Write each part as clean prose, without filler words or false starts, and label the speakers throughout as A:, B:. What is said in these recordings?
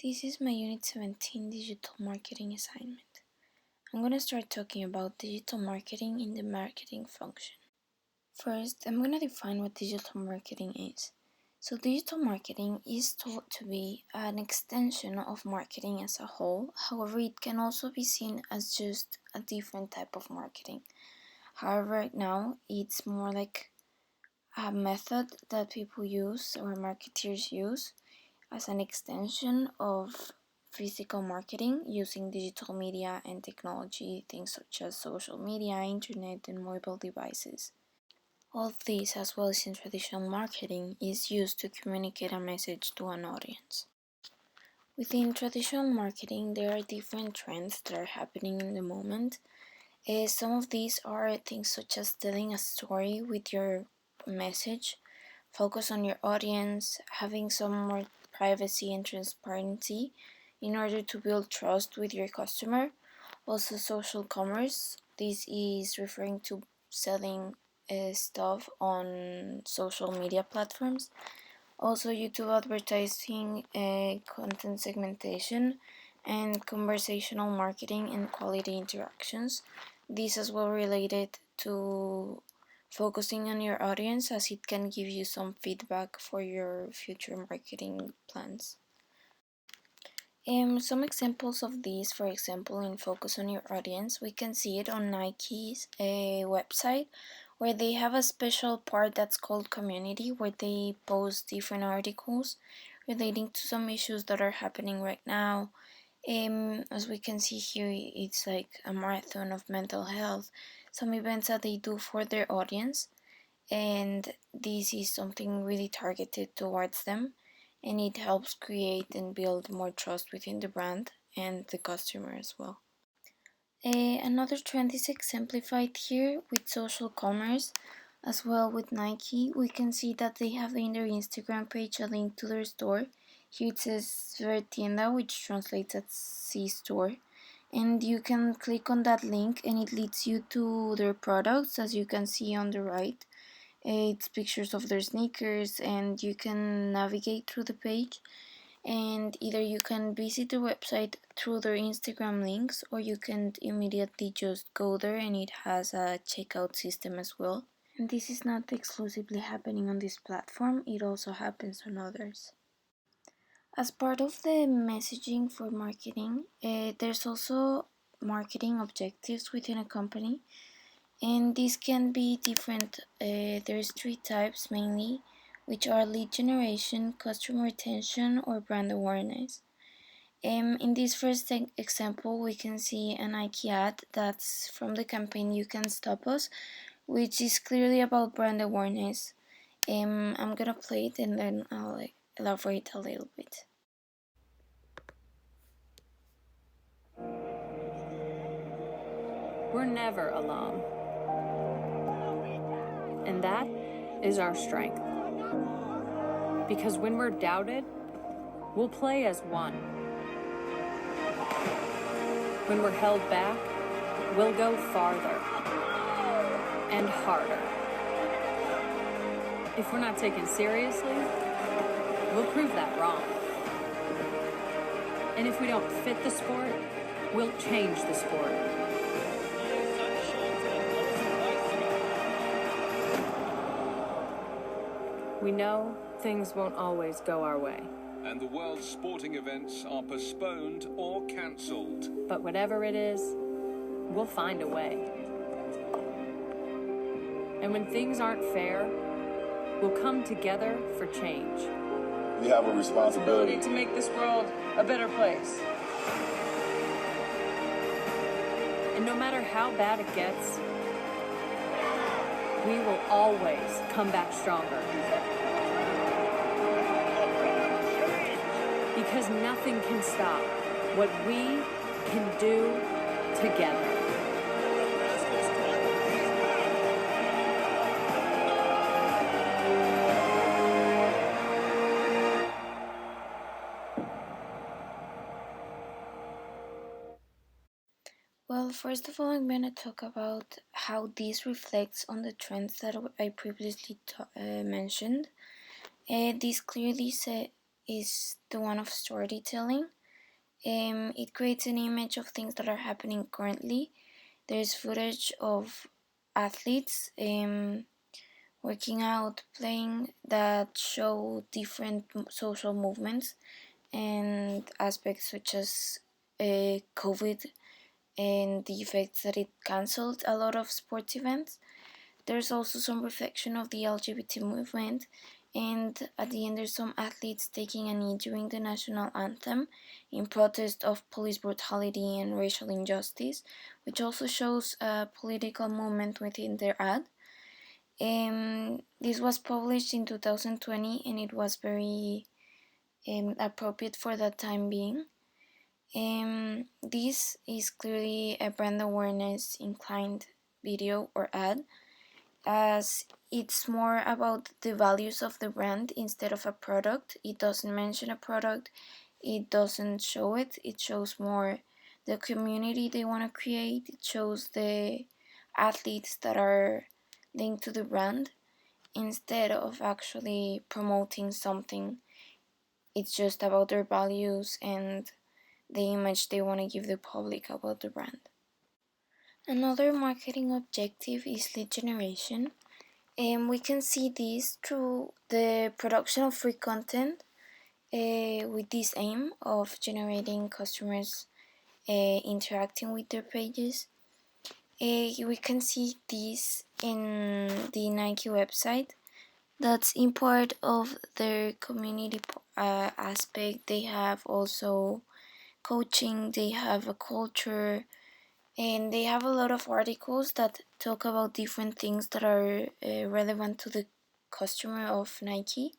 A: This is my Unit 17 Digital Marketing assignment. I'm going to start talking about digital marketing in the marketing function. First, I'm going to define what digital marketing is. So digital marketing is thought to be an extension of marketing as a whole. However, it can also be seen as just a different type of marketing. However, right now, it's more like a method that people use or marketers use as an extension of physical marketing using digital media and technology, things such as social media, internet, and mobile devices. All of this, as well as in traditional marketing, is used to communicate a message to an audience. Within traditional marketing, there are different trends that are happening in the moment. Some of these are things such as telling a story with your message, focus on your audience, having some more privacy and transparency in order to build trust with your customer. Also, social commerce. This is referring to selling stuff on social media platforms. Also, YouTube advertising, content segmentation, and conversational marketing and quality interactions. These as well related to focusing on your audience, as it can give you some feedback for your future marketing plans. Some examples of these, for example, in focus on your audience, we can see it on Nike's website, where they have a special part that's called community, where they post different articles relating to some issues that are happening right now. As we can see here, it's like a marathon of mental health, some events that they do for their audience, and this is something really targeted towards them, and it helps create and build more trust within the brand and the customer as well. Another trend is exemplified here with social commerce. As well with Nike, we can see that they have in their Instagram page a link to their store. Here it says Ver Tienda, which translates as C store, and you can click on that link and it leads you to their products, as you can see on the right. It's pictures of their sneakers, and you can navigate through the page, and either you can visit the website through their Instagram links, or you can immediately just go there, and it has a checkout system as well. And this is not exclusively happening on this platform, it also happens on others. As part of the messaging for marketing, there's also marketing objectives within a company, and these can be different. There's three types mainly, which are lead generation, customer retention, or brand awareness. In this first example, we can see an Nike ad that's from the campaign You Can Stop Us, which is clearly about brand awareness. I'm gonna play it and then I'll elaborate a little bit.
B: We're never alone. And that is our strength. Because when we're doubted, we'll play as one. When we're held back, we'll go farther and harder. If we're not taken seriously, we'll prove that wrong. And if we don't fit the sport, we'll change the sport. We know things won't always go our way.
C: And the world's sporting events are postponed or cancelled.
B: But whatever it is, we'll find a way. And when things aren't fair, we'll come together for change.
D: We have a responsibility
B: to make this world a better place. And no matter how bad it gets, we will always come back stronger. Because nothing can stop what we can do together.
A: Well, first of all, I'm going to talk about how this reflects on the trends that I previously mentioned. This clearly is the one of storytelling. It creates an image of things that are happening currently. There's footage of athletes working out, playing, that show different social movements and aspects such as COVID and the effects that it cancelled a lot of sports events. There's also some reflection of the LGBT movement, and at the end, there's some athletes taking a knee during the national anthem in protest of police brutality and racial injustice, which also shows a political movement within their ad. This was published in 2020 and it was very appropriate for that time being. This is clearly a brand awareness inclined video or ad, as it's more about the values of the brand instead of a product. It doesn't mention a product, it doesn't show it, it shows more the community they want to create, it shows the athletes that are linked to the brand instead of actually promoting something. It's just about their values and the image they want to give the public about the brand. Another marketing objective is lead generation. And we can see this through the production of free content with this aim of generating customers interacting with their pages. We can see this in the Nike website. That's in part of their community aspect. They have also coaching, they have a culture, and they have a lot of articles that talk about different things that are relevant to the customer of Nike.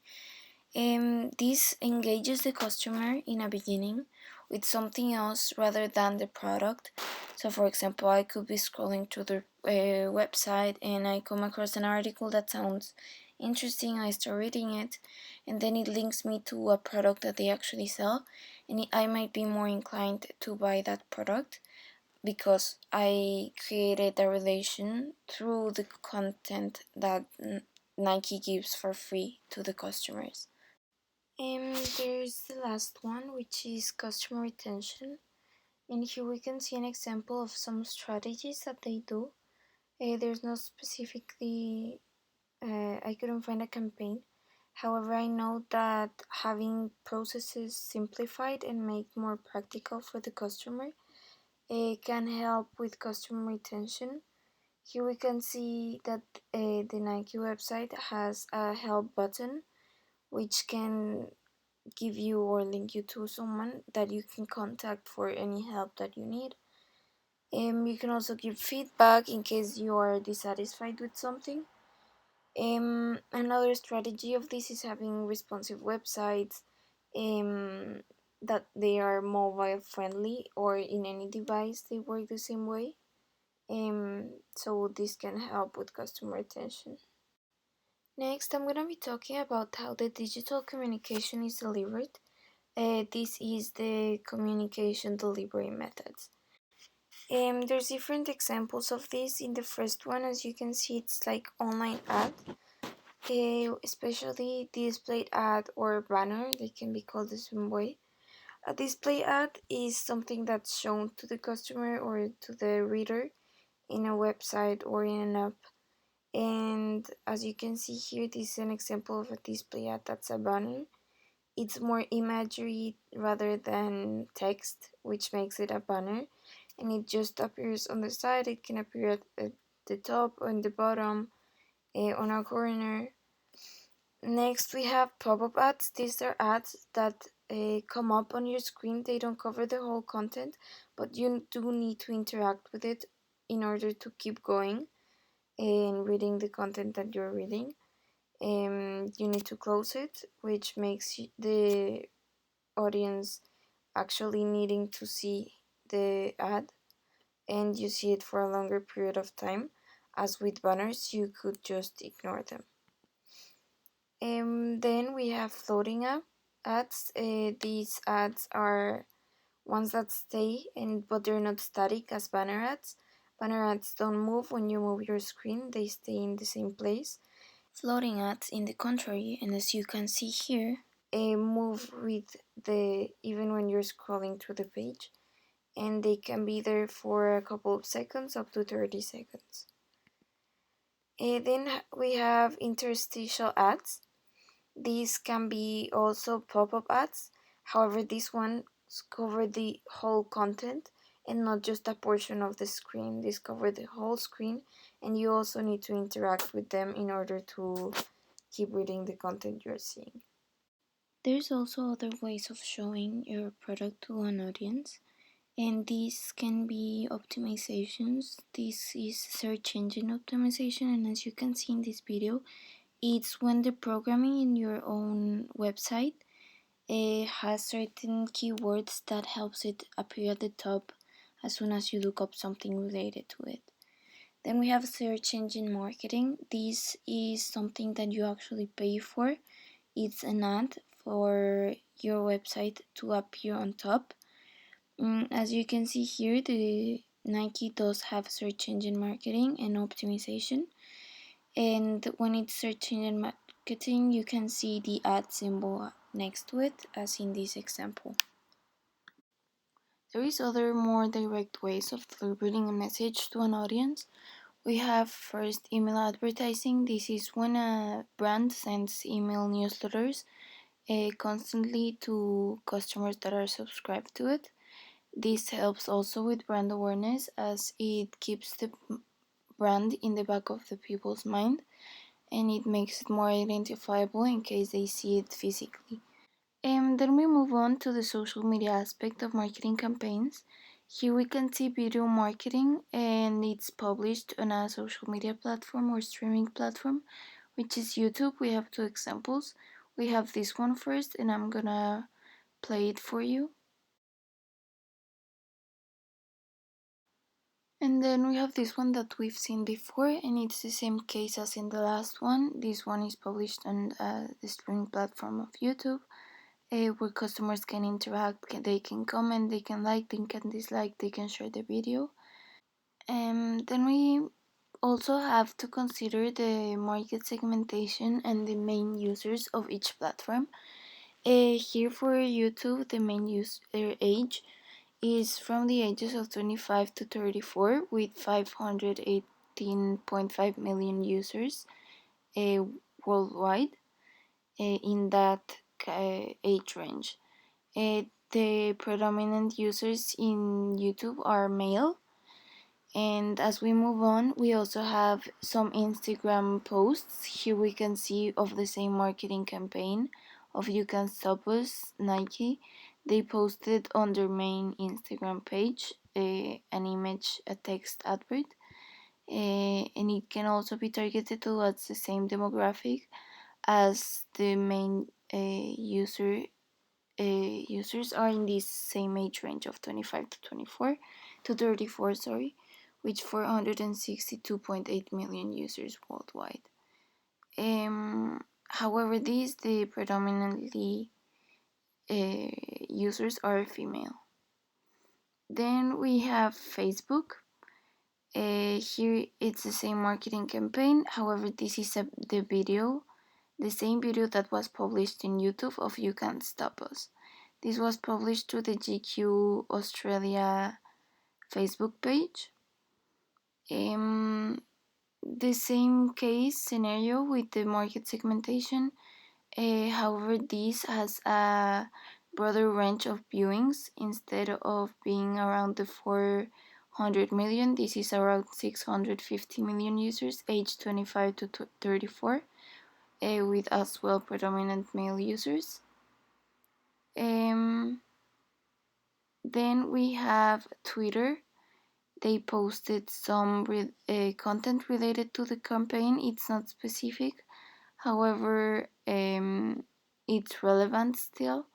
A: This engages the customer in a beginning with something else rather than the product. So, for example, I could be scrolling through the website and I come across an article that sounds interesting. I start reading it, and then it links me to a product that they actually sell, and I might be more inclined to buy that product because I created a relation through the content that Nike gives for free to the customers. There's the last one, which is customer retention. And here we can see an example of some strategies that they do. There's no specifically, I couldn't find a campaign. However, I know that having processes simplified and made more practical for the customer can help with customer retention. Here we can see that the Nike website has a help button which can give you or link you to someone that you can contact for any help that you need. You can also give feedback in case you are dissatisfied with something. Another strategy of this is having responsive websites that they are mobile friendly or in any device they work the same way. So this can help with customer retention. Next, I'm going to be talking about how the digital communication is delivered. This is the communication delivery methods. There's different examples of this. In the first one, as you can see, it's like online ad, especially displayed ad or banner. They can be called the same way. A display ad is something that's shown to the customer or to the reader in a website or in an app. And as you can see here, this is an example of a display ad that's a banner. It's more imagery rather than text, which makes it a banner, and it just appears on the side. It can appear at the top, on the bottom, on a corner. Next, we have pop-up ads. These are ads that come up on your screen. They don't cover the whole content, but you do need to interact with it in order to keep going and reading the content that you're reading. You need to close it, which makes the audience actually needing to see the ad, and you see it for a longer period of time. As with banners, you could just ignore them. Then we have floating ads. These ads are ones that stay, but they're not static as banner ads. Banner ads don't move when you move your screen, they stay in the same place. Floating ads, in the contrary, and as you can see here, move with the even when you're scrolling through the page, and they can be there for a couple of seconds, up to 30 seconds. Then we have interstitial ads. These can be also pop-up ads. However, these ones cover the whole content and not just a portion of the screen. These cover the whole screen, and you also need to interact with them in order to keep reading the content you're seeing. There's also other ways of showing your product to an audience, and these can be optimizations. This is search engine optimization, and as you can see in this video, it's when the programming in your own website has certain keywords that helps it appear at the top as soon as you look up something related to it. Then we have search engine marketing. This is something that you actually pay for. It's an ad for your website to appear on top. As you can see here, the Nike does have search engine marketing and optimization. And when it's search engine marketing, you can see the ad symbol next to it, as in this example. There is other more direct ways of delivering a message to an audience. We have first email advertising. This is when a brand sends email newsletters constantly to customers that are subscribed to it. This helps also with brand awareness, as it keeps the brand in the back of the people's mind, and it makes it more identifiable in case they see it physically. And then we move on to the social media aspect of marketing campaigns. Here we can see video marketing, and it's published on a social media platform or streaming platform, which is YouTube. We have two examples. We have this one first, and I'm gonna play it for you. And then we have this one that we've seen before, and it's the same case as in the last one. This one is published on the streaming platform of YouTube, where customers can interact, they can comment, they can like, they can dislike, they can share the video. Then we also have to consider the market segmentation and the main users of each platform. Here for YouTube, the main user age is from the ages of 25 to 34, with 518.5 million users worldwide in that age range. The predominant users in YouTube are male. And as we move on, we also have some Instagram posts. Here we can see of the same marketing campaign of You Can Stop Us, Nike. They posted on their main Instagram page an image, a text advert. And it can also be targeted towards the same demographic as the main users are in this same age range of 25 to 34, sorry, with 462.8 million users worldwide. However, the predominantly users are female. Then we have Facebook. Here it's the same marketing campaign. However, this is the same video that was published in YouTube of You Can't Stop Us. This was published to the GQ Australia Facebook page. The same case scenario with the market segmentation. However, this has a broader range of viewings. Instead of being around the 400 million, this is around 650 million users aged 25 to 34, with as well predominant male users. Then we have Twitter. They posted some content related to the campaign. It's not specific, however, it's relevant still.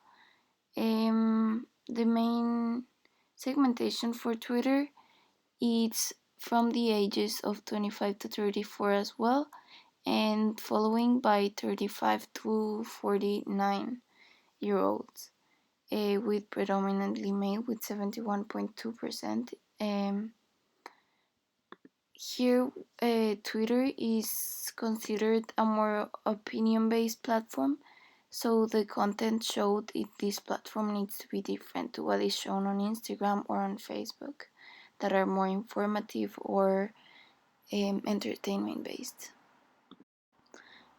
A: The main segmentation for Twitter is from the ages of 25 to 34 as well, and following by 35 to 49-year-olds, with predominantly male with 71.2%. Here, Twitter is considered a more opinion-based platform. So the content showed in this platform needs to be different to what is shown on Instagram or on Facebook, that are more informative or entertainment based.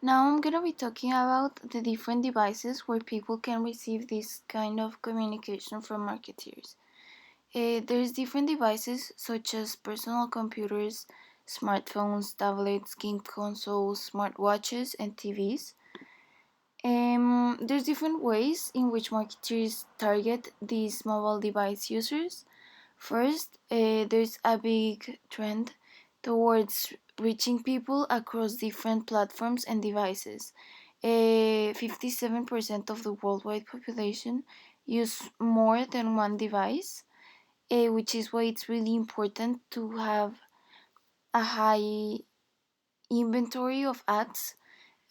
A: Now I'm gonna be talking about the different devices where people can receive this kind of communication from marketeers. There's different devices such as personal computers, smartphones, tablets, game consoles, smartwatches, and TVs. There's different ways in which marketers target these mobile device users. First, there's a big trend towards reaching people across different platforms and devices. 57% of the worldwide population use more than one device, which is why it's really important to have a high inventory of ads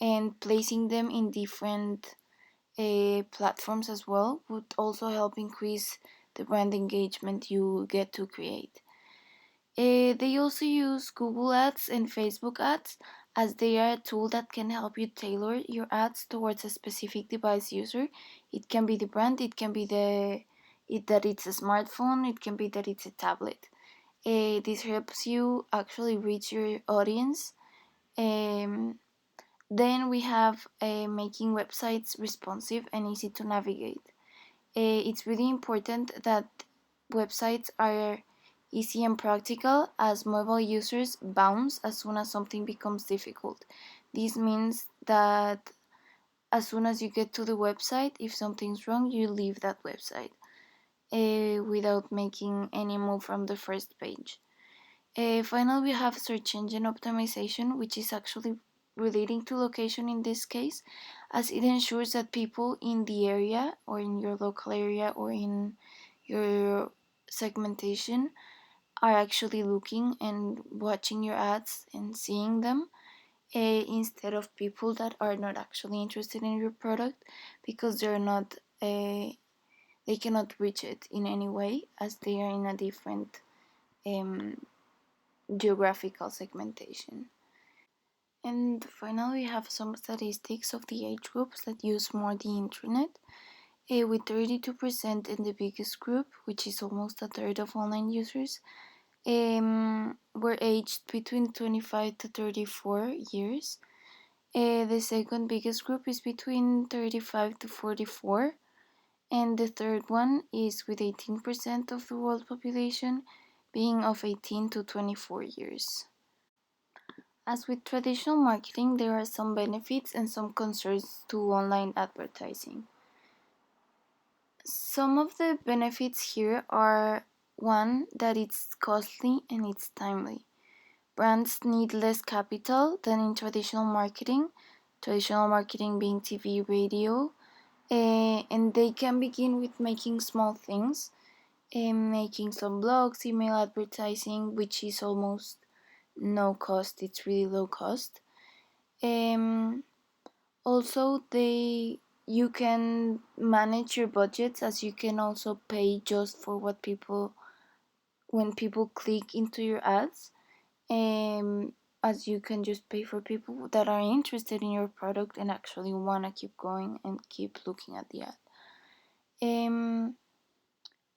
A: and placing them in different platforms as well would also help increase the brand engagement you get to create. They also use Google Ads and Facebook Ads as they are a tool that can help you tailor your ads towards a specific device user. It can be the brand, it can be that it's a smartphone, it can be that it's a tablet. This helps you actually reach your audience. Um, then we have making websites responsive and easy to navigate. It's really important that websites are easy and practical as mobile users bounce as soon as something becomes difficult. This means that as soon as you get to the website, if something's wrong, you leave that website without making any move from the first page. Finally, we have search engine optimization, which is actually relating to location in this case, as it ensures that people in the area or in your local area or in your segmentation are actually looking and watching your ads and seeing them, instead of people that are not actually interested in your product because they're not they cannot reach it in any way as they are in a different um, geographical segmentation. And finally, we have some statistics of the age groups that use more the internet, with 32% in the biggest group, which is almost a third of online users, were aged between 25 to 34 years. The second biggest group is between 35 to 44, and the third one is with 18% of the world population being of 18 to 24 years. As with traditional marketing, there are some benefits and some concerns to online advertising. Some of the benefits here are one, that it's costly and it's timely. Brands need less capital than in traditional marketing being TV, radio, and they can begin with making small things, making some blogs, email advertising, which is almost no cost, it's really low cost. Also, you can manage your budgets as you can also pay just for what people when people click into your ads, um, as you can just pay for people that are interested in your product and actually want to keep going and keep looking at the ad. Um,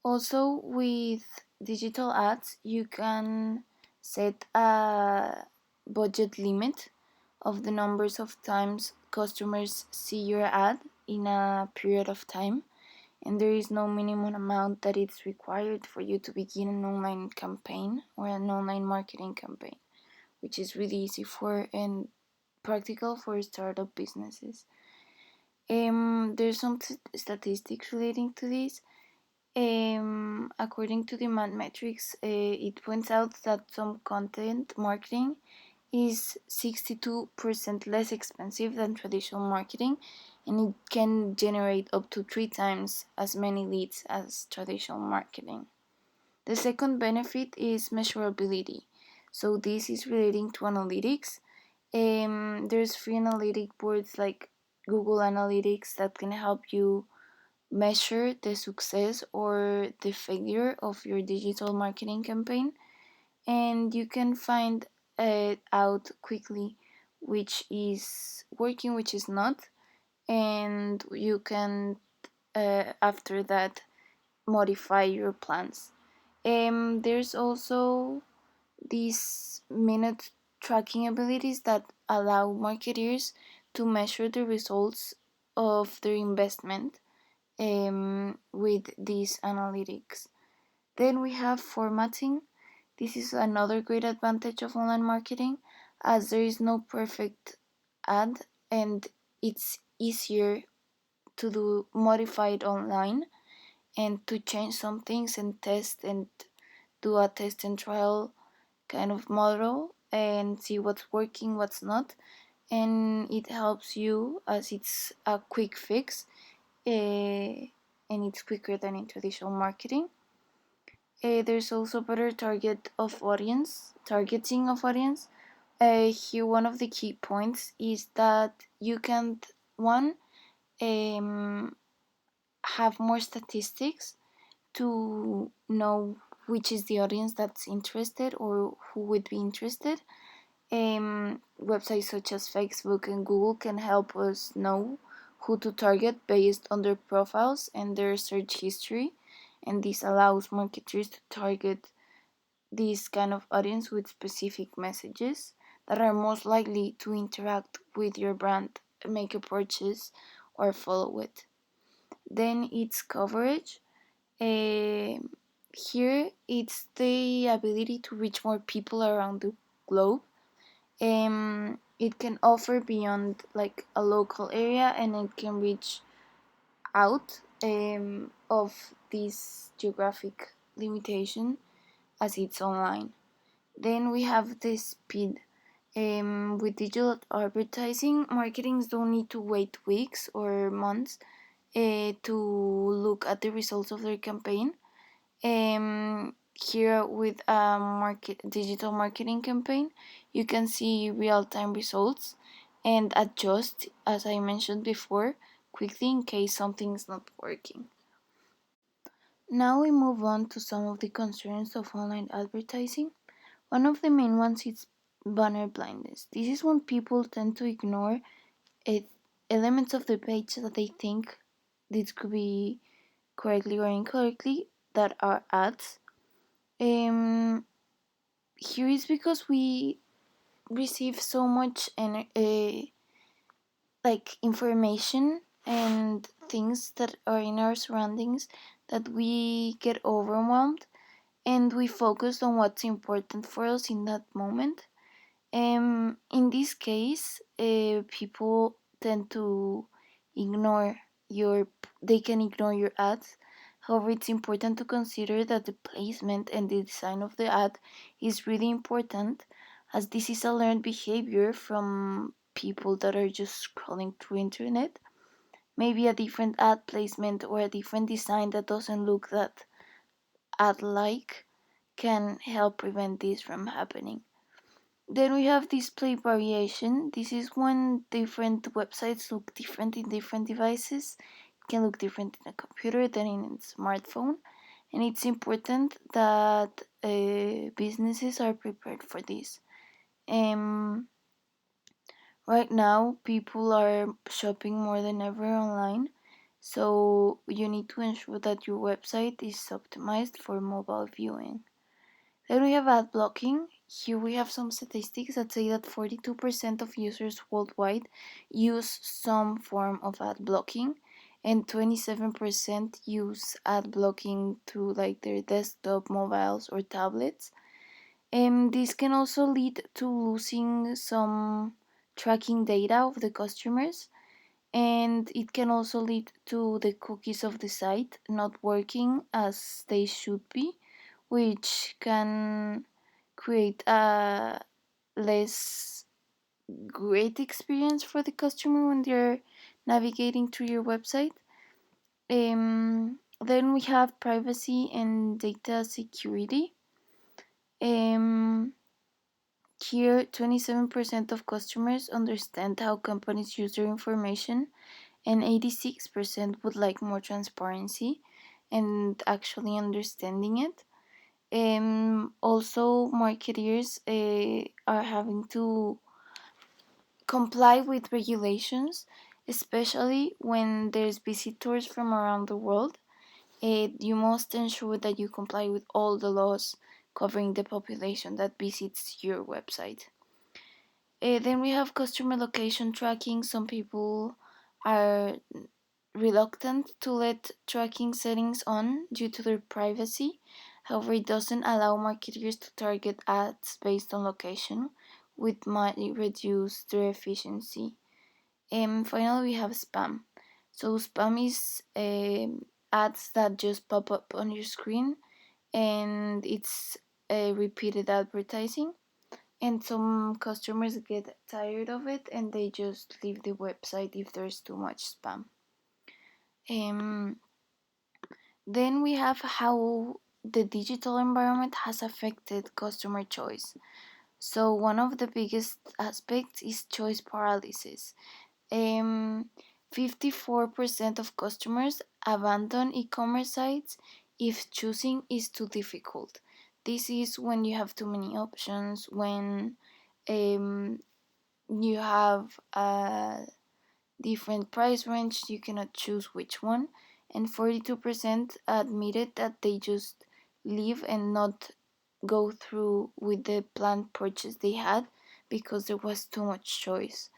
A: Also, with digital ads, you can set a budget limit of the numbers of times customers see your ad in a period of time, and there is no minimum amount that it's required for you to begin an online campaign or an online marketing campaign, which is really easy for and practical for startup businesses. There's some statistics relating to this. According to demand metrics, it points out that some content marketing is 62% less expensive than traditional marketing, and it can generate up to 3 times as many leads as traditional marketing. The second benefit is measurability. So this is relating to analytics. There's free analytic boards like Google Analytics that can help you measure the success or the failure of your digital marketing campaign, and you can find out quickly which is working, which is not, and you can after that modify your plans. There's also these minute tracking abilities that allow marketers to measure the results of their investment with these analytics. Then we have formatting. This is another great advantage of online marketing, as there is no perfect ad and it's easier to do modified online and to change some things and test and do a test and trial kind of model and see what's working, what's not. And it helps you as it's a quick fix and it's quicker than in traditional marketing. There's also better targeting of audience. Here, one of the key points is that you can one um, have more statistics to know which is the audience that's interested or who would be interested. Websites such as Facebook and Google can help us know who to target based on their profiles and their search history, and this allows marketers to target this kind of audience with specific messages that are most likely to interact with your brand, make a purchase, or follow it. Then it's coverage. Here it's the ability to reach more people around the globe. It can offer beyond like a local area, and it can reach out of this geographic limitation as it's online. Then we have the speed. With digital advertising, marketings don't need to wait weeks or months to look at the results of their campaign. Here with a digital marketing campaign, you can see real-time results and adjust, as I mentioned before, quickly in case something's not working. Now we move on to some of the concerns of online advertising. One of the main ones is banner blindness. This is when people tend to ignore it, elements of the page that they think this could be correctly or incorrectly that are ads. Here is because we receive so much like information and things that are in our surroundings that we get overwhelmed and we focus on what's important for us in that moment. In this case, people tend to ignore your they can ignore your ads. However, it's important to consider that the placement and the design of the ad is really important, as this is a learned behavior from people that are just scrolling through internet. Maybe a different ad placement or a different design that doesn't look that ad like can help prevent this from happening. Then we have display variation. This is when different websites look different in different devices. It can look different in a computer than in a smartphone. And it's important that businesses are prepared for this. Um, right now, people are shopping more than ever online. So you need to ensure that your website is optimized for mobile viewing. Then we have ad blocking. Here we have some statistics that say that 42% of users worldwide use some form of ad blocking, and 27% use ad blocking through like their desktop, mobiles, or tablets. And this can also lead to losing some tracking data of the customers, and it can also lead to the cookies of the site not working as they should be, which can create a less great experience for the customer when they're navigating through your website. Then we have privacy and data security. Um, Here, 27% of customers understand how companies use their information, and 86% would like more transparency and actually understanding it. Also, marketers are having to comply with regulations especially when there's visitors from around the world. You must ensure that you comply with all the laws covering the population that visits your website. Then we have customer location tracking. Some people are reluctant to let tracking settings on due to their privacy. However, it doesn't allow marketers to target ads based on location, which might reduce their efficiency. And finally, we have spam. So, spam is ads that just pop up on your screen, and it's repeated advertising. And some customers get tired of it and they just leave the website if there's too much spam. Um, then we have how the digital environment has affected customer choice. So, one of the biggest aspects is choice paralysis. Um, 54% of customers abandon e commerce sites if choosing is too difficult. This is when you have too many options, when um, you have a different price range, you cannot choose which one, and 42% admitted that they just leave and not go through with the planned purchase they had because there was too much choice.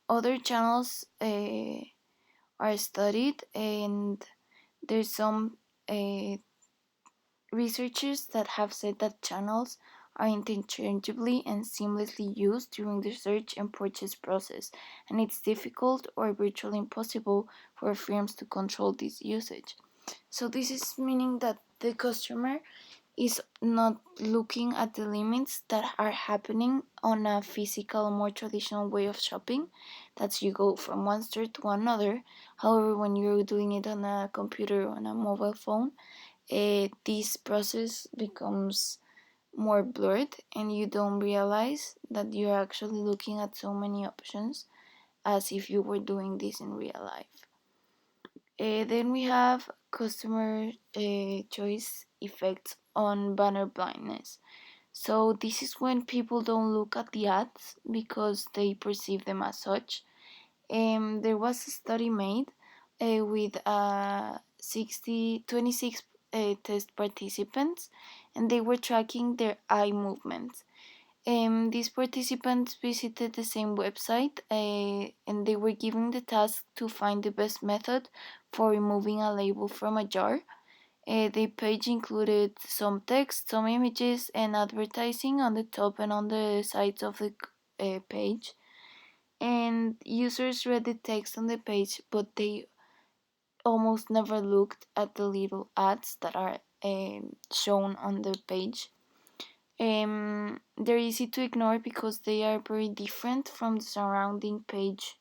A: Other channels are studied, and there's some uh, researchers that have said that channels are interchangeably and seamlessly used during the search and purchase process, and it's difficult or virtually impossible for firms to control this usage. So, this is meaning that the customer is not looking at the limits that are happening on a physical, more traditional way of shopping. That's you go from one store to another. However, when you're doing it on a computer or on a mobile phone, this process becomes more blurred and you don't realize that you're actually looking at so many options as if you were doing this in real life. Then we have customer choice effects on banner blindness. So, this is when people don't look at the ads because they perceive them as such. There was a study made with 26 test participants, and they were tracking their eye movements. These participants visited the same website and they were given the task to find the best method for removing a label from a jar. The page included some text, some images, and advertising on the top and on the sides of the page. And users read the text on the page, but they almost never looked at the little ads that are shown on the page. They're easy to ignore because they are very different from the surrounding page.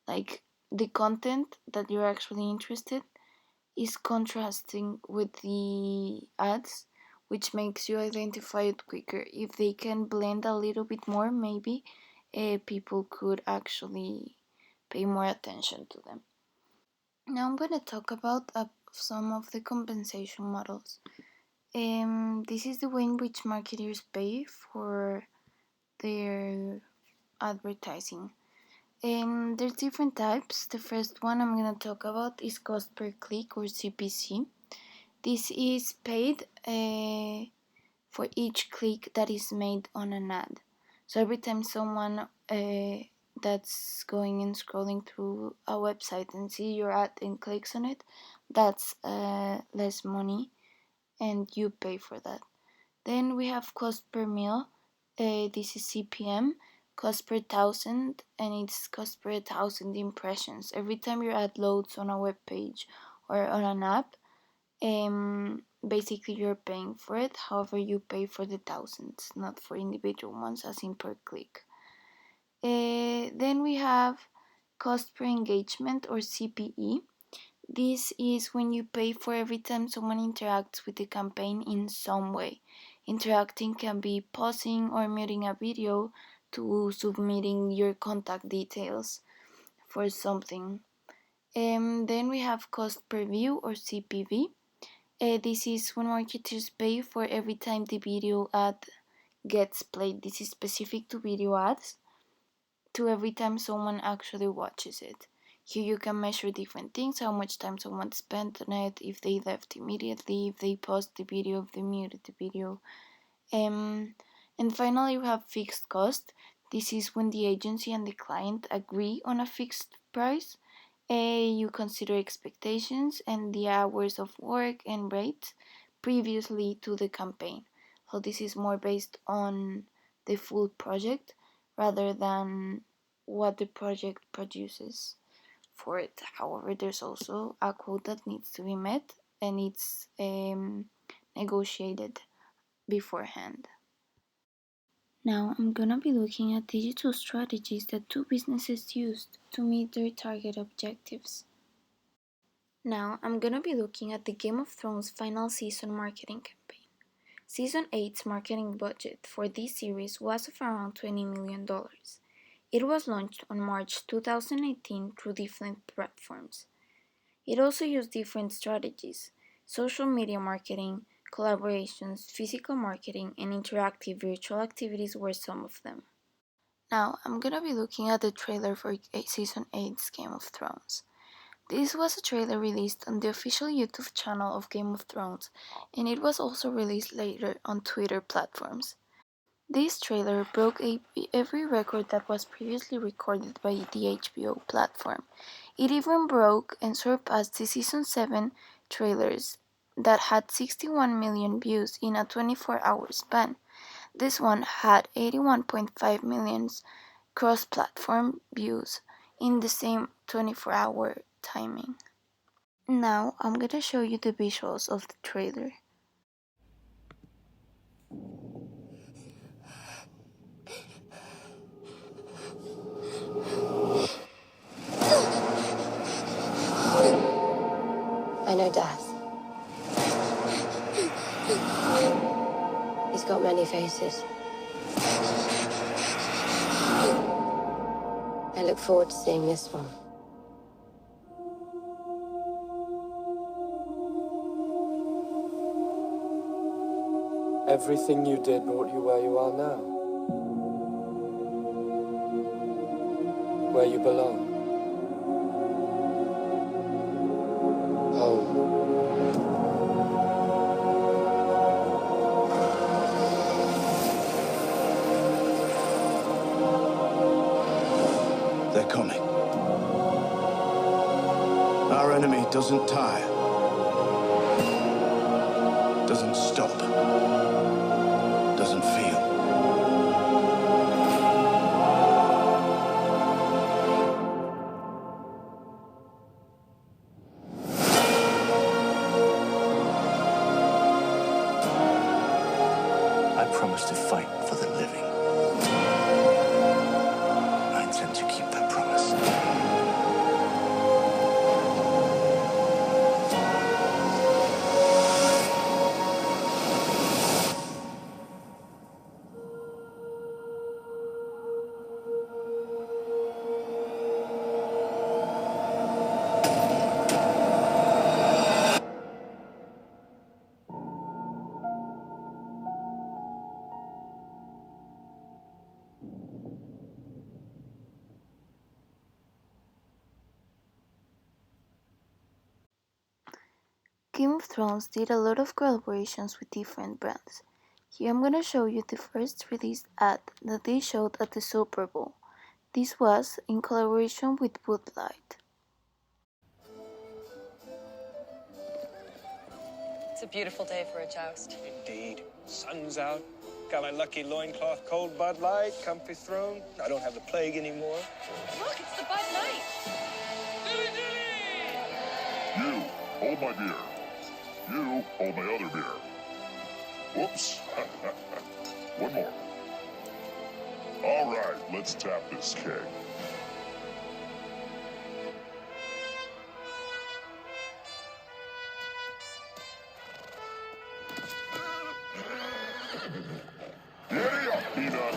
A: Like the content that you're actually interested is contrasting with the ads, which makes you identify it quicker. If they can blend a little bit more, maybe people could actually pay more attention to them. Now I'm going to talk about some of the compensation models. This is the way in which marketers pay for their advertising. There's different types. The first one I'm going to talk about is cost per click or CPC. This is paid for each click that is made on an ad. So every time someone that's going and scrolling through a website and see your ad and clicks on it, that's less money and you pay for that. Then we have cost per mille. This is CPM, cost per thousand, and it's cost per thousand impressions. Every time your ad loads on a web page or on an app, basically you're paying for it. However, you pay for the thousands, not for individual ones, as in per click. Then we have cost per engagement or CPE. This is when you pay for every time someone interacts with the campaign in some way. Interacting can be pausing or muting a video to submitting your contact details for something. Then we have cost per view or CPV. This is when marketers pay for every time the video ad gets played. This is specific to video ads. to every time someone actually watches it. Here you can measure different things, how much time someone spent on it, if they left immediately, if they paused the video, if they muted the video. And finally, you have fixed cost. This is when the agency and the client agree on a fixed price. You consider expectations and the hours of work and rates previously to the campaign. So this is more based on the full project rather than what the project produces for it. However, there's also a quote that needs to be met and it's negotiated beforehand. Now I'm gonna be looking at digital strategies that two businesses used to meet their target objectives. Now I'm gonna be looking at the Game of Thrones final season marketing campaign. Season 8's marketing budget for this series was of around $20 million. It was launched on March 2018 through different platforms. It also used different strategies: social media marketing, collaborations, physical marketing, and interactive virtual activities were some of them. Now, I'm gonna be looking at the trailer for Season 8's Game of Thrones. This was a trailer released on the official YouTube channel of Game of Thrones, and it was also released later on Twitter platforms. This trailer broke every record that was previously recorded by the HBO platform. It even broke and surpassed the Season 7 trailers that had 61 million views in a 24-hour span. This one had 81.5 million cross-platform views in the same 24-hour timing. Now I'm gonna show you the visuals of the trailer.
E: I know Death. He's got many faces. I look forward to seeing this one.
F: Everything you did brought you where you are now. Where you belong. Home.
D: They're coming. Our enemy doesn't tire. Doesn't stop. Doesn't feel. I promise to fight for the living. I intend to keep that promise.
A: Game of Thrones did a lot of collaborations with different brands. Here I'm gonna show you the first released ad that they showed at the Super Bowl. This was in collaboration with Bud Light.
G: It's a beautiful day for a joust.
H: Indeed. Sun's out. Got my lucky loincloth, cold Bud Light, comfy throne. I don't have the plague anymore.
G: Look, it's the Bud Light.
I: You, hold my beer. You, hold my other beer. Whoops. One more. All right, let's tap this keg. Giddy up, Peanut.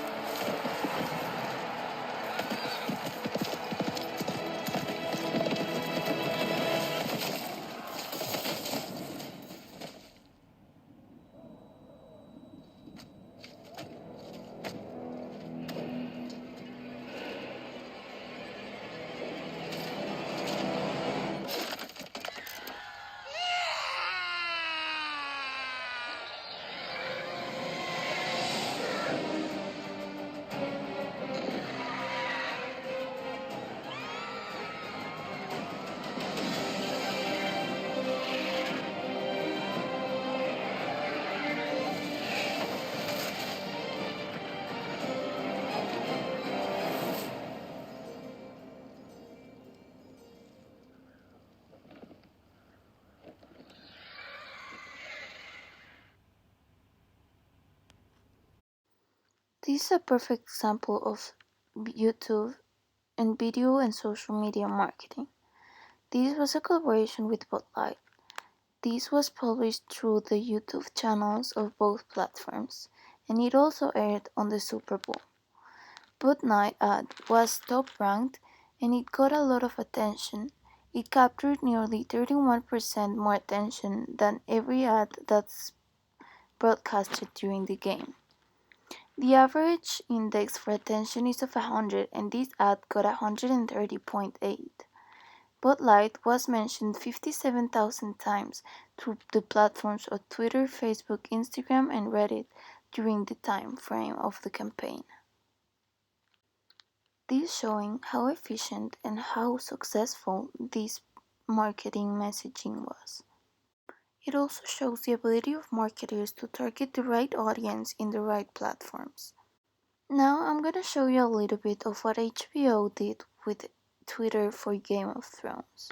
A: This is a perfect example of YouTube and video and social media marketing. This was a collaboration with Bud Light. This was published through the YouTube channels of both platforms, and it also aired on the Super Bowl. Bud Light ad was top ranked and it got a lot of attention. It captured nearly 31% more attention than every ad that's broadcasted during the game. The average index for attention is of 100 and this ad got 130.8. Bud Light was mentioned 57,000 times through the platforms of Twitter, Facebook, Instagram, and Reddit during the time frame of the campaign. This showing how efficient and how successful this marketing messaging was. It also shows the ability of marketers to target the right audience in the right platforms. Now I'm gonna show you a little bit of what HBO did with Twitter for Game of Thrones.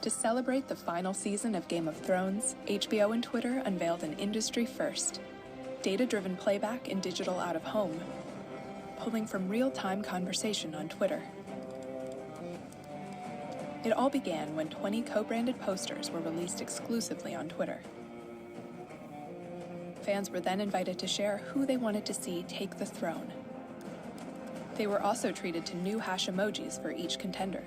J: To celebrate the final season of Game of Thrones, HBO and Twitter unveiled an industry first: data-driven playback in digital out-of-home, pulling from real-time conversation on Twitter. It all began when 20 co-branded posters were released exclusively on Twitter. Fans were then invited to share who they wanted to see take the throne. They were also treated to new hash emojis for each contender.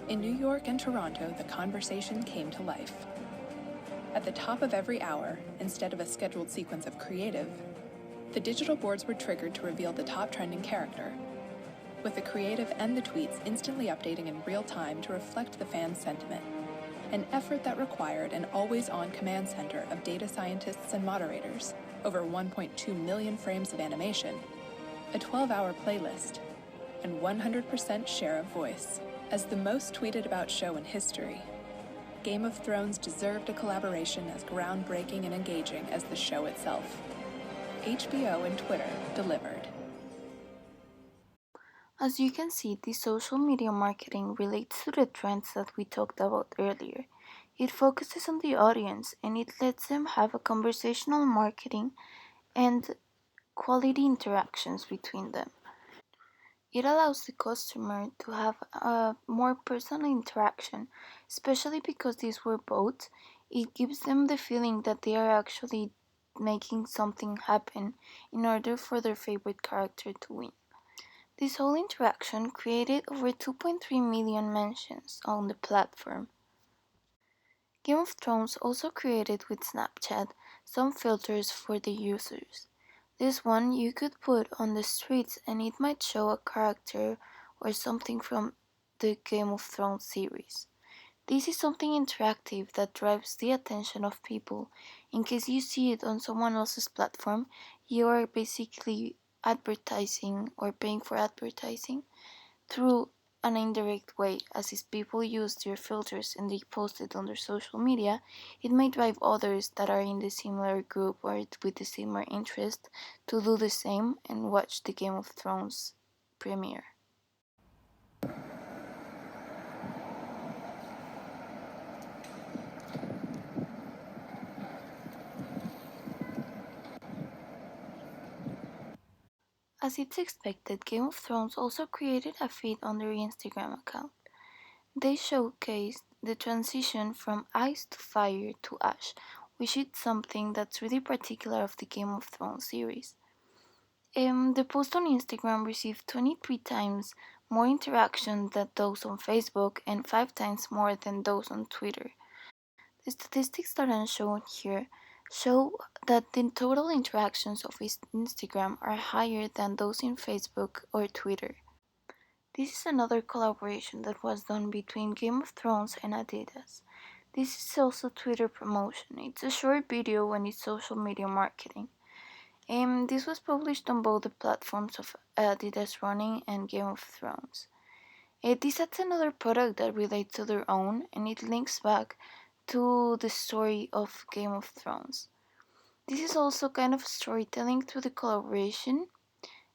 J: In New York and Toronto, the conversation came to life. At the top of every hour, instead of a scheduled sequence of creative, the digital boards were triggered to reveal the top trending character, with the creative and the tweets instantly updating in real time to reflect the fans' sentiment, an effort that required an always-on command center of data scientists and moderators, over 1.2 million frames of animation, a 12-hour playlist, and 100% share of voice. As the most tweeted about show in history, Game of Thrones deserved a collaboration as groundbreaking and engaging as the show itself. HBO and Twitter delivered.
A: As you can see, the social media marketing relates to the trends that we talked about earlier. It focuses on the audience and it lets them have a conversational marketing and quality interactions between them. It allows the customer to have a more personal interaction, especially because these were bots. It gives them the feeling that they are actually making something happen in order for their favorite character to win. This whole interaction created over 2.3 million mentions on the platform. Game of Thrones also created with Snapchat some filters for the users. This one you could put on the streets and it might show a character or something from the Game of Thrones series. This is something interactive that drives the attention of people. In case you see it on someone else's platform, you are basically advertising or paying for advertising through an indirect way, as if people use their filters and they post it on their social media. It may drive others that are in the similar group or with the similar interest to do the same and watch the Game of Thrones premiere. As it's expected, Game of Thrones also created a feed on their Instagram account. They showcased the transition from ice to fire to ash, which is something that's really particular of the Game of Thrones series. The post on Instagram received 23 times more interaction than those on Facebook and 5 times more than those on Twitter. The statistics that are shown here show that the total interactions of Instagram are higher than those in Facebook or Twitter. This is another collaboration that was done between Game of Thrones and Adidas. This is also Twitter promotion. It's a short video and it's social media marketing. This was published on both the platforms of Adidas Running and Game of Thrones. This adds another product that relates to their own and it links back to the story of Game of Thrones. This is also kind of storytelling through the collaboration.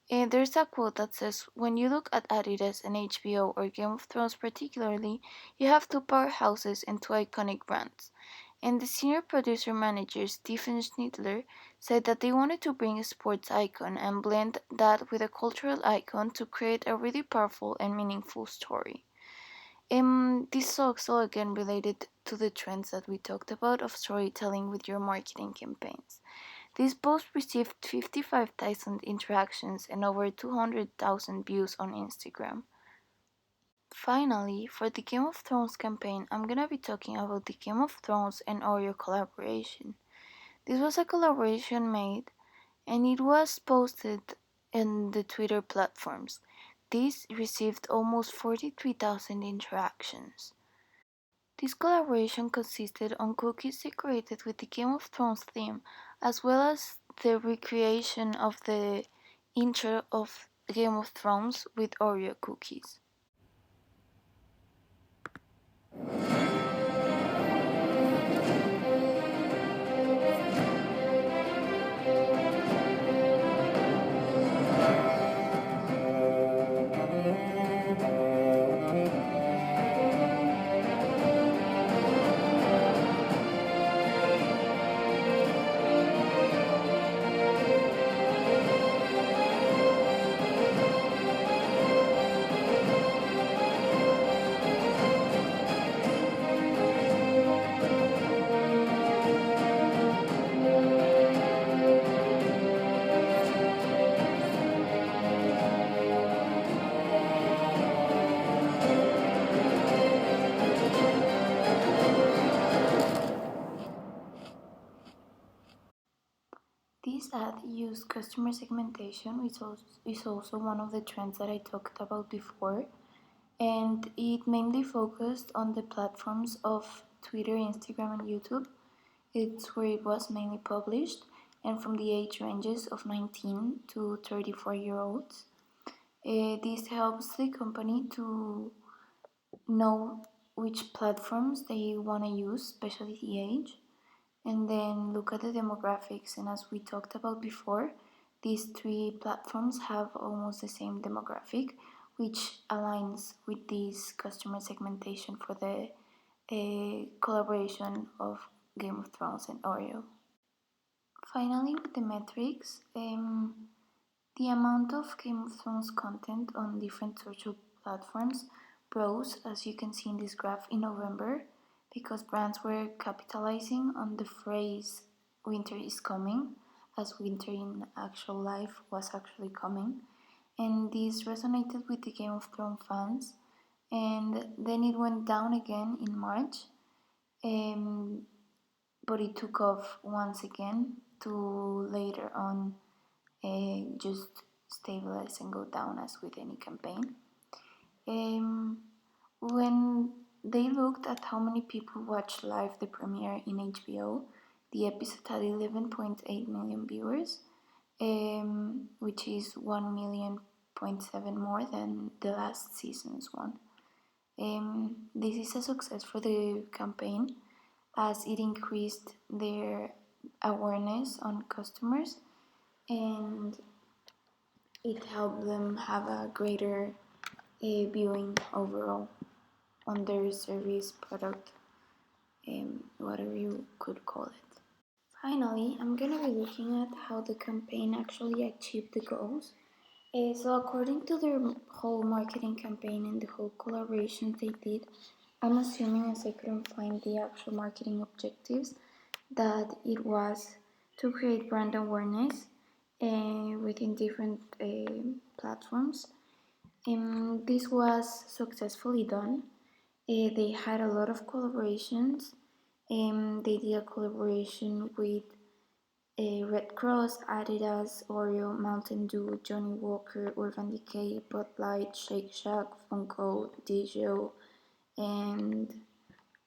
A: There's a quote that says, "When you look at Adidas and HBO or Game of Thrones particularly, you have two powerhouses and two iconic brands." And the senior producer manager, Stephen Schnittler, said that they wanted to bring a sports icon and blend that with a cultural icon to create a really powerful and meaningful story. This is also again related to the trends that we talked about of storytelling with your marketing campaigns. This post received 55,000 interactions and over 200,000 views on Instagram. Finally, for the Game of Thrones campaign, I'm gonna be talking about the Game of Thrones and Oreo collaboration. This was a collaboration made and it was posted in the Twitter platforms. This received almost 43,000 interactions. This collaboration consisted on cookies decorated with the Game of Thrones theme, as well as the recreation of the intro of Game of Thrones with Oreo cookies. This ad used customer segmentation, which is also one of the trends that I talked about before, and it mainly focused on the platforms of Twitter, Instagram, and YouTube. It's where it was mainly published, and from the age ranges of 19 to 34-year-olds. This helps the company to know which platforms they want to use, especially the age, and then look at the demographics. And as we talked about before, these three platforms have almost the same demographic, which aligns with this customer segmentation for the collaboration of Game of Thrones and Oreo. Finally, with the metrics, the amount of Game of Thrones content on different social platforms rose, as you can see in this graph, in November, because brands were capitalizing on the phrase winter is coming, as winter in actual life was actually coming. And this resonated with the Game of Thrones fans. And then it went down again in March, but it took off once again to later on just stabilize and go down as with any campaign. When they looked at how many people watched live the premiere in HBO, the episode had 11.8 million viewers, which is 1.7 million more than the last season's one. This is a success for the campaign as it increased their awareness on customers and it helped them have a greater viewing overall on their service, product, whatever you could call it. Finally, I'm gonna be looking at how the campaign actually achieved the goals. So according to their whole marketing campaign and the whole collaborations they did, I'm assuming, as I couldn't find the actual marketing objectives, that it was to create brand awareness within different platforms. This was successfully done. They had a lot of collaborations. They did a collaboration with Red Cross, Adidas, Oreo, Mountain Dew, Johnny Walker, Urban Decay, Bud Light, Shake Shack, Funko, Dijon, and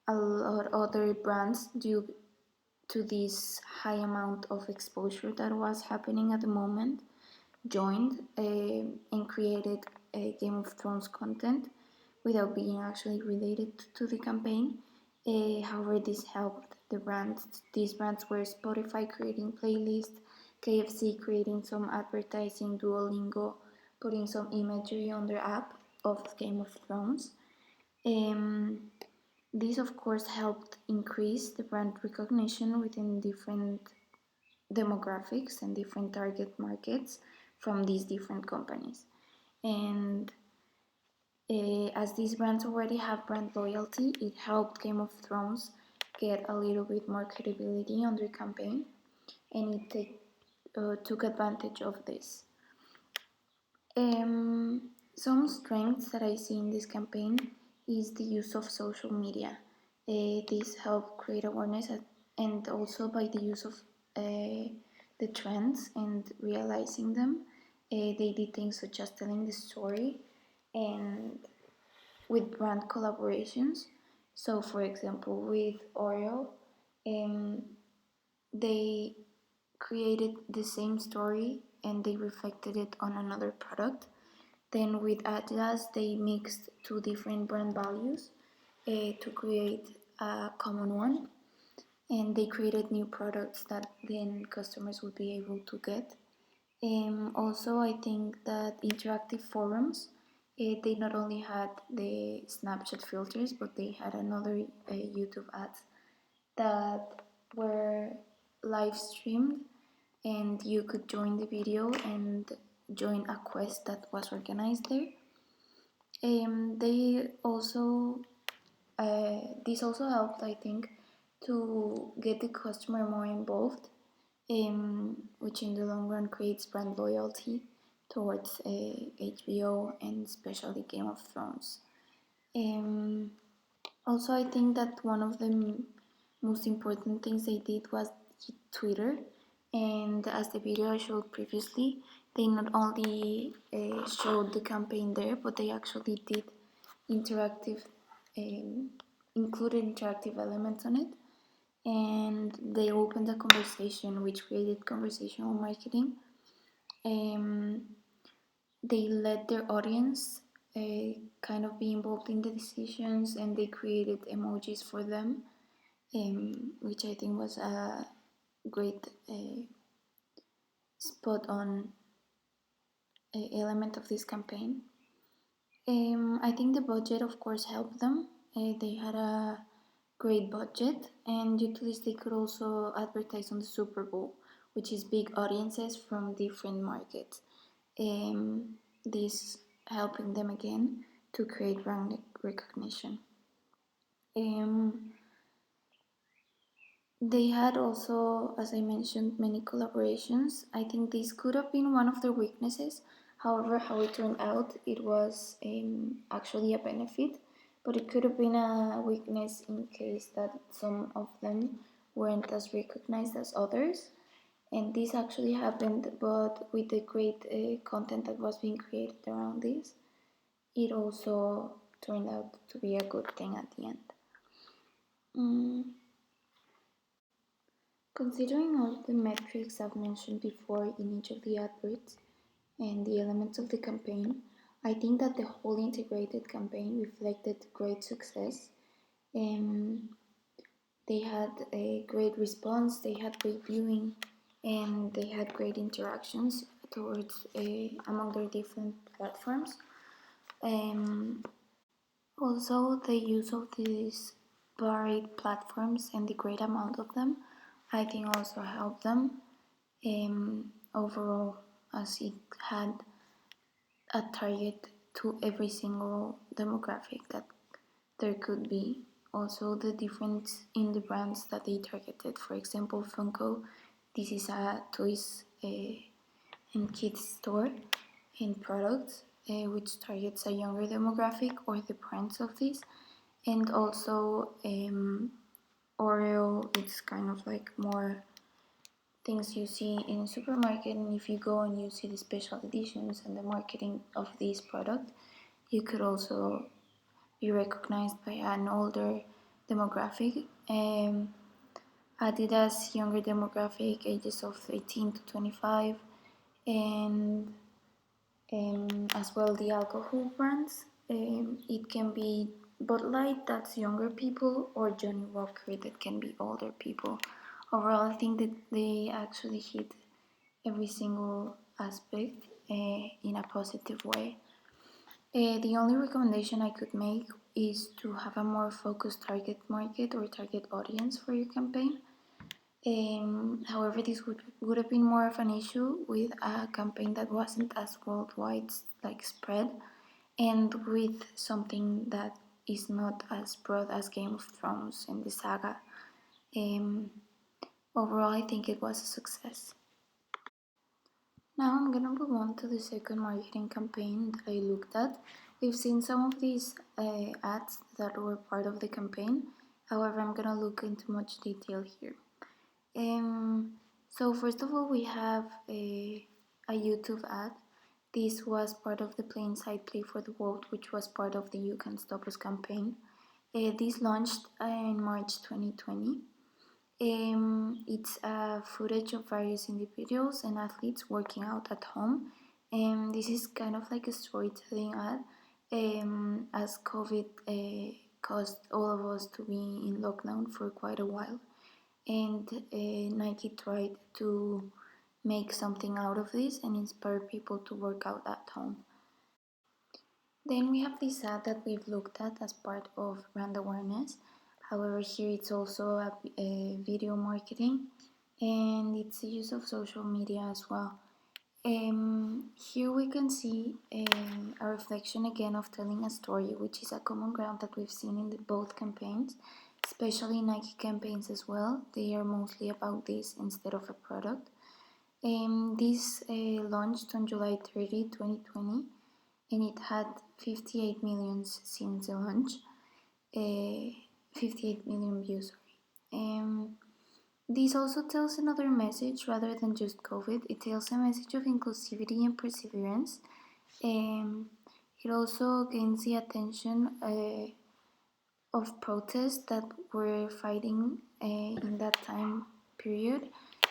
A: a lot of other brands due to this high amount of exposure that was happening at the moment joined and created Game of Thrones content without being actually related to the campaign. However, this helped the brands. These brands were Spotify creating playlists, KFC creating some advertising, Duolingo putting some imagery on their app of Game of Thrones. This, of course, helped increase the brand recognition within different demographics and different target markets from these different companies. And as these brands already have brand loyalty, it helped Game of Thrones get a little bit more credibility on their campaign, and took advantage of this. Some strengths that I see in this campaign is the use of social media. This helped create awareness and also by the use of the trends and realizing them. They did things such as telling the story and with brand collaborations. So, for example, with Oreo, they created the same story and they reflected it on another product. Then with Adidas, they mixed two different brand values to create a common one, and they created new products that then customers would be able to get. Also, I think that interactive forums, they not only had the Snapchat filters, but they had another YouTube ads that were live streamed, and you could join the video and join a quest that was organized there. They also this also helped, I think, to get the customer more involved, which in the long run creates brand loyalty towards HBO and especially Game of Thrones. Also, I think that one of the most important things they did was Twitter, and as the video I showed previously, they not only showed the campaign there, but they actually did interactive, included interactive elements on it, and they opened a conversation which created conversational marketing. They let their audience kind of be involved in the decisions, and they created emojis for them, which I think was a great spot on element of this campaign. I think the budget, of course, helped them. They had a great budget, and due to this, they could also advertise on the Super Bowl, which is big audiences from different markets. This helping them again to create brand recognition. They had also, as I mentioned, many collaborations. I think this could have been one of their weaknesses. However, how it turned out, it was actually a benefit, but it could have been a weakness in case that some of them weren't as recognized as others. And this actually happened, but with the great content that was being created around this, it also turned out to be a good thing at the end. Considering all the metrics I've mentioned before in each of the adverts and the elements of the campaign, I think that the whole integrated campaign reflected great success. They had a great response, they had great viewing, and they had great interactions towards among their different platforms. Also, the use of these varied platforms and the great amount of them, I think also helped them overall, as it had a target to every single demographic that there could be. Also, the difference in the brands that they targeted. For example, Funko, this is a toys and kids store and products, which targets a younger demographic or the parents of this. And also, Oreo, it's kind of like more things you see in a supermarket, and if you go and you see the special editions and the marketing of this product, you could also be recognized by an older demographic. Adidas younger demographic, ages of 18 to 25, and as well the alcohol brands. It can be Bud Light, that's younger people, or Johnny Walker, that can be older people. Overall, I think that they actually hit every single aspect in a positive way. The only recommendation I could make is to have a more focused target market or target audience for your campaign. However, this would have been more of an issue with a campaign that wasn't as worldwide spread, and with something that is not as broad as Game of Thrones and the saga. Overall, I think it was a success. Now I'm gonna move on to the second marketing campaign that I looked at. We've seen some of these ads that were part of the campaign. However, I'm gonna look into much detail here. So first of all, we have a YouTube ad. This was part of the Play Inside Play for the World, which was part of the You Can Stop Us campaign. This launched in March 2020. It's footage of various individuals and athletes working out at home. This is kind of like a storytelling ad, as COVID caused all of us to be in lockdown for quite a while. And Nike tried to make something out of this and inspire people to work out at home. Then we have this ad that we've looked at as part of brand awareness. However, here it's also a video marketing, and it's the use of social media as well. Here we can see a reflection again of telling a story, which is a common ground that we've seen in both campaigns, especially Nike campaigns as well. They are mostly about this instead of a product. This launched on July 30, 2020, and it had 58 million since the launch. 58 million views, sorry. This also tells another message rather than just COVID. It tells a message of inclusivity and perseverance. It also gains the attention of protests that were fighting in that time period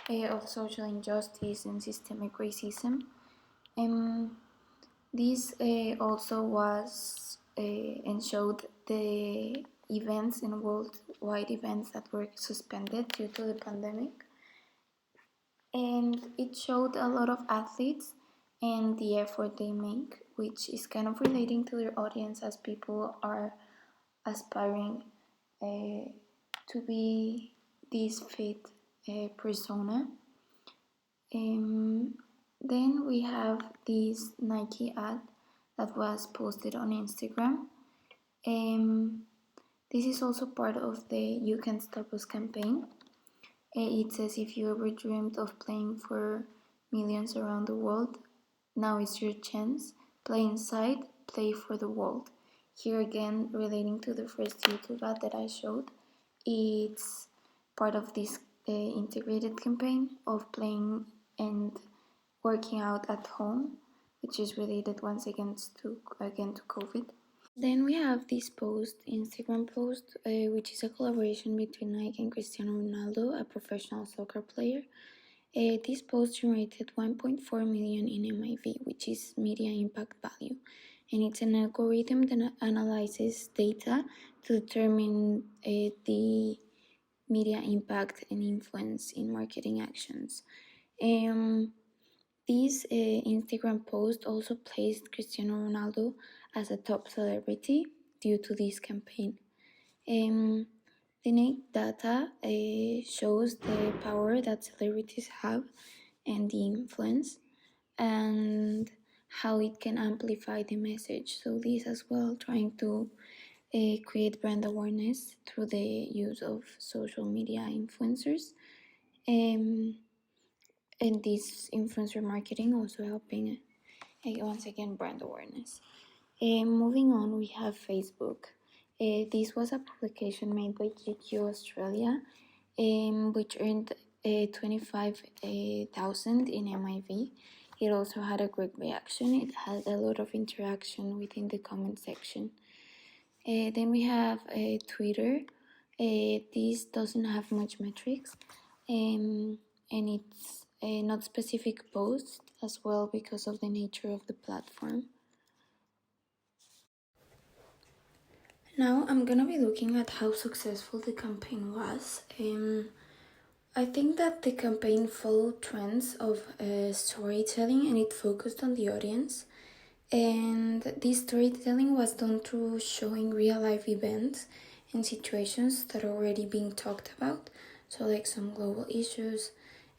A: of social injustice and systemic racism. This also was and showed the events and worldwide events that were suspended due to the pandemic. And it showed a lot of athletes and the effort they make, which is kind of relating to their audience as people are aspiring to be this fit persona. Then we have this Nike ad that was posted on Instagram. This is also part of the You Can Stop Us campaign. It says, if you ever dreamed of playing for millions around the world, now is your chance. Play inside, play for the world. Here again, relating to the first YouTube ad that I showed, it's part of this integrated campaign of playing and working out at home, which is related once again to COVID. Then we have this Instagram post, which is a collaboration between Nike and Cristiano Ronaldo, a professional soccer player. This post generated 1.4 million in MIV, which is media impact value, and it's an algorithm that analyzes data to determine the media impact and influence in marketing actions. This Instagram post also placed Cristiano Ronaldo as a top celebrity due to this campaign. The Nike data shows the power that celebrities have and the influence and how it can amplify the message. So this as well, trying to create brand awareness through the use of social media influencers. And this influencer marketing also helping once again brand awareness. Moving on, we have Facebook. This was a publication made by GQ Australia, which earned 25,000 in MIV. It also had a great reaction. It had a lot of interaction within the comment section. Then we have Twitter. This doesn't have much metrics, and it's not specific posts as well because of the nature of the platform. Now I'm gonna be looking at how successful the campaign was. I think that the campaign followed trends of storytelling and it focused on the audience. And this storytelling was done through showing real-life events and situations that are already being talked about, so like some global issues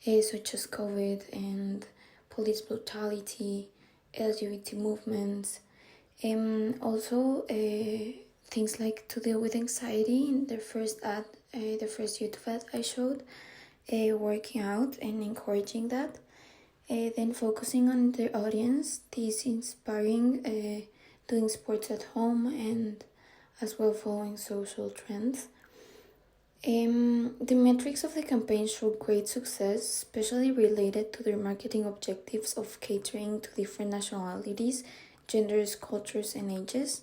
A: such as COVID and police brutality, LGBT movements, and also things like to deal with anxiety. In the first ad, the first YouTube ad I showed, working out and encouraging that. Then focusing on the audience, this inspiring doing sports at home and as well following social trends. The metrics of the campaign showed great success, especially related to their marketing objectives of catering to different nationalities, genders, cultures, and ages.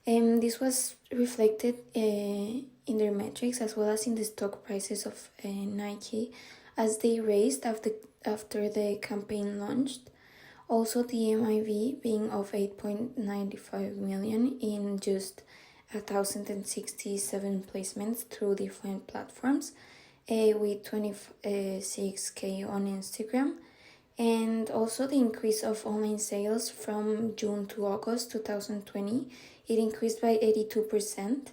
A: This was reflected in their metrics as well as in the stock prices of Nike as they raised after the campaign launched. Also, the MIV being of 8.95 million in just 1,067 placements through different platforms, with 26K on Instagram. And also the increase of online sales from June to August 2020, it increased by 82%.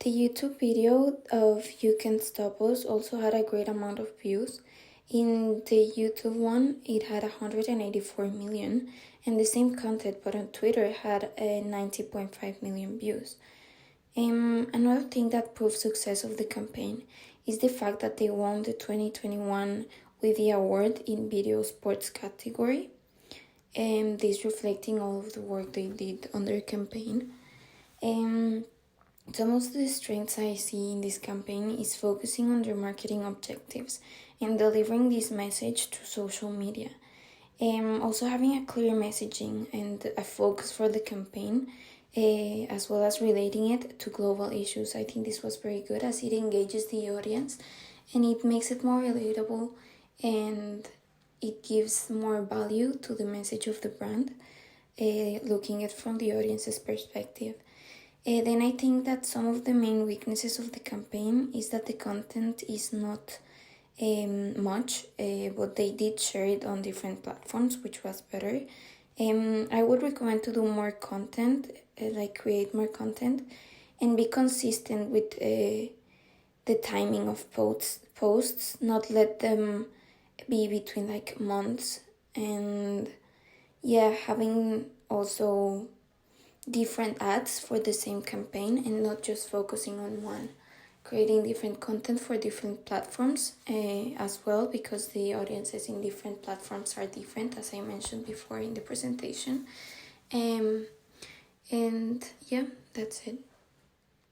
A: The YouTube video of You Can't Stop Us also had a great amount of views. In the YouTube one, it had 184 million, and the same content but on Twitter had 90.5 million views. Another thing that proves success of the campaign is the fact that they won the 2021 Webby Award in Video Sports category, and this reflecting all of the work they did on their campaign. Some of the strengths I see in this campaign is focusing on their marketing objectives and delivering this message to social media. Also having a clear messaging and a focus for the campaign, as well as relating it to global issues. I think this was very good as it engages the audience and it makes it more relatable and it gives more value to the message of the brand, looking at from the audience's perspective. Then I think that some of the main weaknesses of the campaign is that the content is not much, but they did share it on different platforms, which was better. I would recommend to do more content, like create more content, and be consistent with the timing of posts, not let them be between like months, and yeah, having also different ads for the same campaign and not just focusing on one, creating different content for different platforms as well, because the audiences in different platforms are different, as I mentioned before in the presentation. And yeah, that's it.